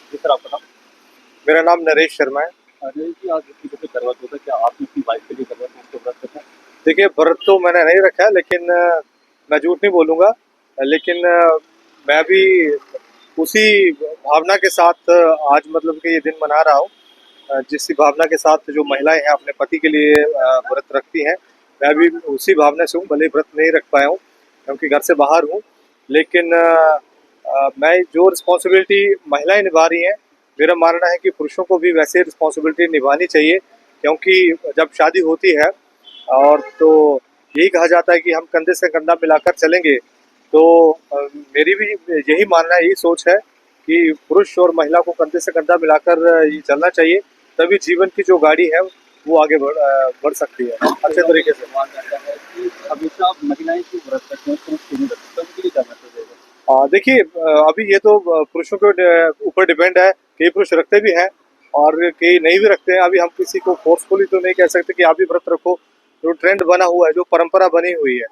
जी sir, आपका नाम? मेरा नाम नरेश शर्मा है। नरेश जी, आज किसी को करवा चौथ है, क्या आपने अपनी वाइफ के लिए करवा चौथ का व्रत रखा है? देखिए, व्रत तो मैंने नहीं रखा है, लेकिन मैं झूठ नहीं बोलूँगा। लेकिन मैं भी उसी भावना के साथ आज मतलब कि ये दिन मना रहा हूँ। जिस भावना के साथ जो महिलाएँ हैं अपने पति के लिए व्रत रखती हैं, मैं भी उसी भावना से हूँ, भले ही व्रत नहीं रख पाया हूँ क्योंकि घर से बाहर हूँ। लेकिन मैं जो रिस्पॉन्सिबिलिटी महिलाएँ निभा रही हैं, मेरा मानना है कि पुरुषों को भी वैसे रिस्पॉन्सिबिलिटी निभानी चाहिए, क्योंकि जब शादी होती है और तो यही कहा जाता है कि हम कंधे से कंधा मिलाकर चलेंगे। तो मेरी भी यही मानना है, यही सोच है कि पुरुष और महिला को कंधे से कंधा मिलाकर ये चलना चाहिए, तभी जीवन की जो गाड़ी है वो आगे बढ़ सकती है बहुत अच्छे महिलाओं का तरीके से। सवाल रहता है कि हमेशा महिलाएं क्यों व्रत रखते हैं, पुरुष क्यों नहीं रखते? तो उनके लिए क्या मैसेज रहेगा? देखिए, अभी ये तो पुरुषों के ऊपर डिपेंड है। कई पुरुष रखते भी हैं और कई नहीं भी रखते हैं। अभी हम किसी को फोर्सफुली तो नहीं कह सकते कि आप भी व्रत रखो। जो ट्रेंड बना हुआ है, जो परंपरा बनी हुई है,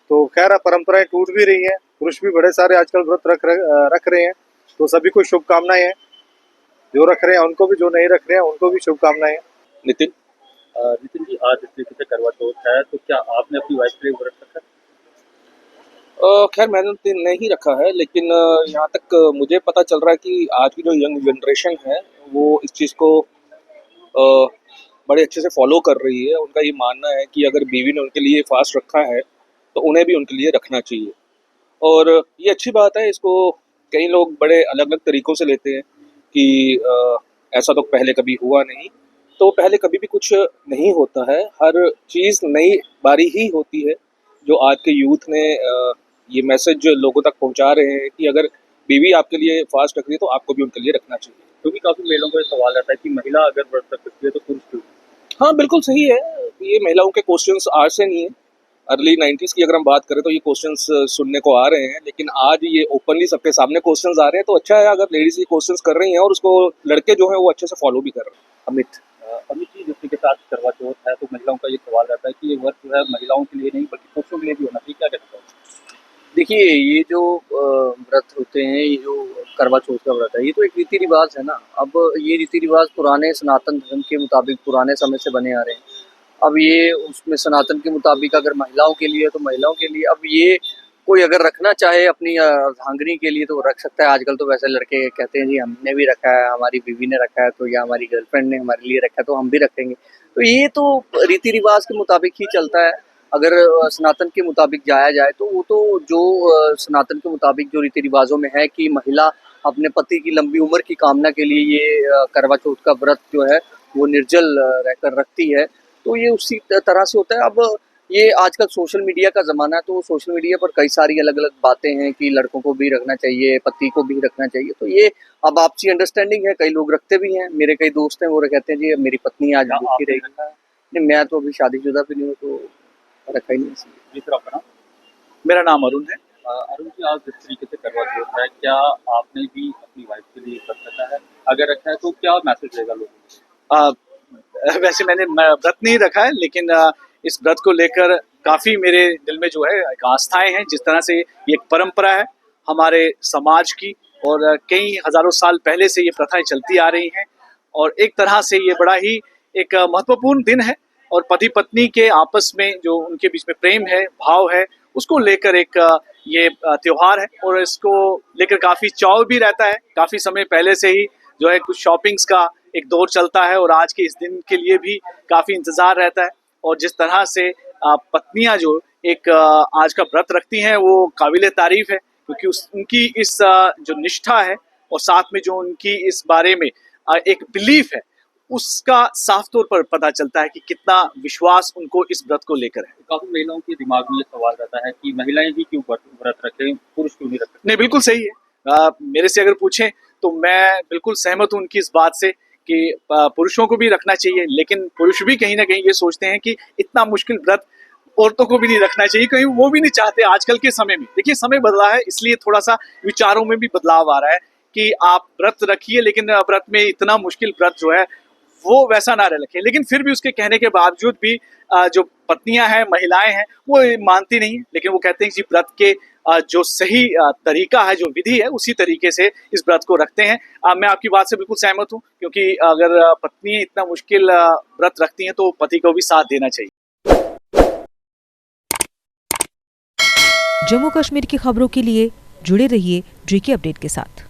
तो खैर परंपराएं टूट भी रही हैं। पुरुष भी बड़े सारे आजकल व्रत रख रहे हैं। तो सभी को शुभकामनाएं हैं, जो रख रहे हैं उनको भी, जो नहीं रख रहे हैं उनको भी शुभकामनाएं हैं। नितिन। नितिन जी, आज इस तरीके से करवा चौथ है, तो क्या आपने अपनी वाइफ के लिए व्रत रखा है? खैर मैंने तो नहीं रखा है, लेकिन यहाँ तक मुझे पता चल रहा है कि आज की जो यंग जनरेशन है वो इस चीज़ को अ, बड़े अच्छे से फॉलो कर रही है। उनका ये मानना है कि अगर बीवी ने उनके लिए फास्ट रखा है तो उन्हें भी उनके लिए रखना चाहिए। और ये अच्छी बात है। इसको कई लोग बड़े अलग अलग तरीक़ों से लेते हैं कि ऐसा तो पहले कभी हुआ नहीं। तो पहले कभी भी कुछ नहीं होता है, हर चीज़ नई बारी ही होती है। जो आज के यूथ ने ये मैसेज लोगों तक पहुँचा रहे हैं कि अगर बीवी आपके लिए फ़ास्ट रख रही है तो आपको भी उनके लिए रखना चाहिए। क्योंकि काफी महिलाओं का ये सवाल रहता है कि महिला अगर व्रत रख सकती है तो पुरुष क्यों नहीं? हाँ, बिल्कुल सही है। ये महिलाओं के क्वेश्चंस आज से नहीं है। अर्ली 90s की अगर हम बात करें तो ये क्वेश्चंस सुनने को आ रहे हैं, लेकिन आज ये ओपनली सबके सामने क्वेश्चंस आ रहे हैं। तो अच्छा है अगर लेडीज़ ये क्वेश्चंस कर रही हैं और उसको लड़के जो हैं वो अच्छे से फॉलो भी कर रहे हैं। अमित। अमित जी, जिस के साथ करवा चौथ है, तो महिलाओं का ये सवाल रहता है कि ये व्रत जो है महिलाओं के लिए नहीं बल्कि पुरुषों के लिए भी होना चाहिए, क्या कहना चाहिए? देखिए, ये जो व्रत होते हैं, ये जो करवा चौथ का व्रत है, ये तो एक रीति रिवाज है ना। अब ये रीति रिवाज पुराने सनातन धर्म के मुताबिक पुराने समय से बने आ रहे हैं। अब ये उसमें सनातन के मुताबिक अगर महिलाओं के लिए है तो महिलाओं के लिए। अब ये कोई अगर रखना चाहे अपनी अर्धांगिनी के लिए तो वो रख सकता है। आजकल तो वैसे लड़के कहते हैं जी हमने भी रखा है, हमारी बीवी ने रखा है, तो या हमारी गर्लफ्रेंड ने हमारे लिए रखा है तो हम भी रखेंगे। तो ये तो रीति रिवाज के मुताबिक ही चलता है। अगर सनातन के मुताबिक जाया जाए तो वो तो जो सनातन के मुताबिक जो रीति रिवाजों में है कि महिला अपने पति की लंबी उम्र की कामना के लिए ये करवा चौथ का व्रत जो है वो निर्जल रहकर रखती है। तो ये उसी तरह से होता है। अब ये आजकल सोशल मीडिया का ज़माना है, तो सोशल मीडिया पर कई सारी अलग-अलग बातें हैं कि लड़कों को भी रखना चाहिए, पति को भी रखना चाहिए। तो ये अब आपसी अंडरस्टैंडिंग है, कई लोग रखते भी हैं। मेरे कई दोस्त हैं वो कहते हैं जी मेरी पत्नी आज क्या भूखी आपने रहेगी। रखा है? नहीं, मैं तो अभी शादीशुदा भी नहीं हूँ, तो रखा ही नहीं इसलिए। जी सर, आपका नाम? मेरा नाम अरुण है। अरुण जी, आज जिस तरीके से करवा चौथ है, क्या आपने भी अपनी वाइफ के लिए व्रत रखा है? अगर रखा है तो क्या मैसेज रहेगा लोगों को? वैसे मैंने व्रत नहीं रखा है, लेकिन इस व्रत को लेकर काफ़ी मेरे दिल में जो है एक आस्थाएँ हैं। जिस तरह से ये एक परंपरा है हमारे समाज की, और कई हज़ारों साल पहले से ये प्रथाएँ चलती आ रही हैं। और एक तरह से ये बड़ा ही एक महत्वपूर्ण दिन है, और पति-पत्नी के आपस में जो उनके बीच में प्रेम है, भाव है, उसको लेकर एक ये त्योहार है। और इसको लेकर काफ़ी चाव भी रहता है। काफ़ी समय पहले से ही जो है कुछ शॉपिंग्स का एक दौर चलता है, और आज के इस दिन के लिए भी काफ़ी इंतज़ार रहता है। और जिस तरह से पत्नियां जो एक आज का व्रत रखती हैं वो काबिले तारीफ है, क्योंकि उनकी इस जो निष्ठा है और साथ में जो उनकी इस बारे में एक बिलीफ है, उसका साफ तौर पर पता चलता है कि कितना विश्वास उनको इस व्रत को लेकर है। काफी महिलाओं के दिमाग में ये सवाल रहता है कि महिलाएं ही क्यों व्रत रखें, पुरुष क्यों नहीं रख सकते? नहीं, बिल्कुल सही है। मेरे से अगर पूछें तो मैं बिल्कुल सहमत हूँ उनकी इस बात से कि पुरुषों को भी रखना चाहिए, लेकिन पुरुष भी कहीं ना कहीं ये सोचते हैं कि इतना मुश्किल व्रत औरतों को भी नहीं रखना चाहिए, कहीं वो भी नहीं चाहते। आजकल के समय में देखिए, समय बदला है, इसलिए थोड़ा सा विचारों में भी बदलाव आ रहा है कि आप व्रत रखिए, लेकिन व्रत में इतना मुश्किल व्रत जो है वो वैसा ना रखे। लेकिन फिर भी उसके कहने के बावजूद भी जो पत्नियां हैं, महिलाएं हैं, वो मानती नहीं। लेकिन वो कहते हैं कि व्रत के जो सही तरीका है, जो विधि है, उसी तरीके से इस व्रत को रखते हैं। मैं आपकी बात से बिल्कुल सहमत हूँ, क्योंकि अगर पत्नी इतना मुश्किल व्रत रखती हैं तो पति को भी साथ देना चाहिए। जम्मू कश्मीर की खबरों के लिए जुड़े रहिए JK अपडेट के साथ।